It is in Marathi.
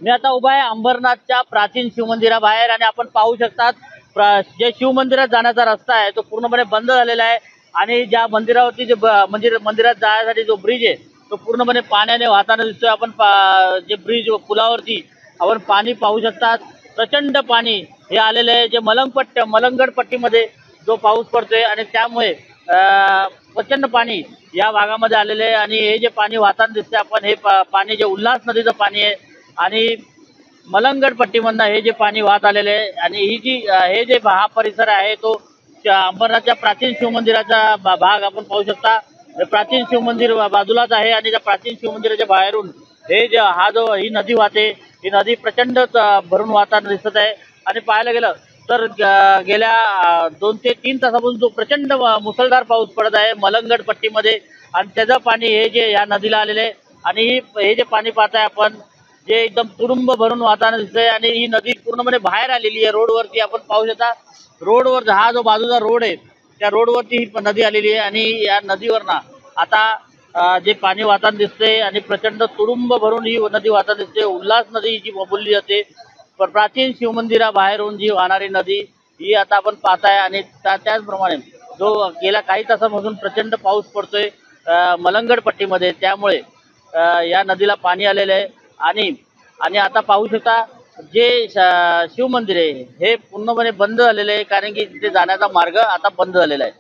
मी आता उभा आहे अंबरनाथच्या प्राचीन शिवमंदिराबाहेर आणि आपण पाहू शकतात जे शिवमंदिरात जाण्याचा रस्ता आहे तो पूर्णपणे बंद झालेला आहे आणि ज्या मंदिरावरती जे मंदिरात जाण्यासाठी जो ब्रिज आहे तो पूर्णपणे पाण्याने वाहताना दिसतोय। आपण जे ब्रिज पुलावरती आपण पाणी पाहू शकतात, प्रचंड पाणी हे आलेले आहे। जे मलंगड पट्टीमध्ये जो पाऊस पडतोय आणि त्यामुळे प्रचंड पाणी या भागामध्ये आलेले आहे आणि हे जे पाणी वाहताना दिसते आपण हे पाणी जे उल्हास नदीचं पाणी आहे आणि मलंगड पट्टीमधनं हे जे पाणी वाहत आलेले आहे आणि हे जे हा परिसर आहे तो अंबरनाथच्या प्राचीन शिवमंदिराचा भाग आपण पाहू शकता। प्राचीन शिवमंदिर बाजूलाच आहे आणि त्या प्राचीन शिवमंदिराच्या बाहेरून हे जे ही नदी वाहते, ही नदी प्रचंड भरून वाहताना दिसत आहे आणि पाहायला गेलं तर गेल्या 2 ते 3 तासापासून जो प्रचंड मुसळधार पाऊस पडत आहे मलंगड पट्टीमध्ये आणि त्याचं पाणी हे जे या नदीला आलेले आहे आणि हे जे पाणी पाहताय आपण जे एकदम तुडुंब भरून वाहताना दिसतंय आणि ही नदी पूर्णपणे बाहेर आलेली आहे। रोडवरती आपण पाहू शकता, रोडवर हा जो बाजूचा रोड आहे त्या रोडवरती ही नदी आलेली आहे आणि या नदीवरनं आता जे पाणी वाहताना दिसते आणि प्रचंड तुडुंब भरून ही नदी वाहताना दिसते। उल्हास नदी जी बोलली जाते, प्राचीन शिवमंदिराबाहेरून जी वाहणारी नदी ही आता आपण पाहताय आणि त्याचप्रमाणे जो गेल्या काही तासापासून प्रचंड पाऊस पडतोय मलंगड पट्टीमध्ये, त्यामुळे या नदीला पाणी आलेलं आहे आणि आता पाहू शकता जे शिवमंदिर आहे हे पूर्णपणे बंद झालेलं आहे कारण की तिथे जाण्याचा मार्ग आता बंद झालेला आहे।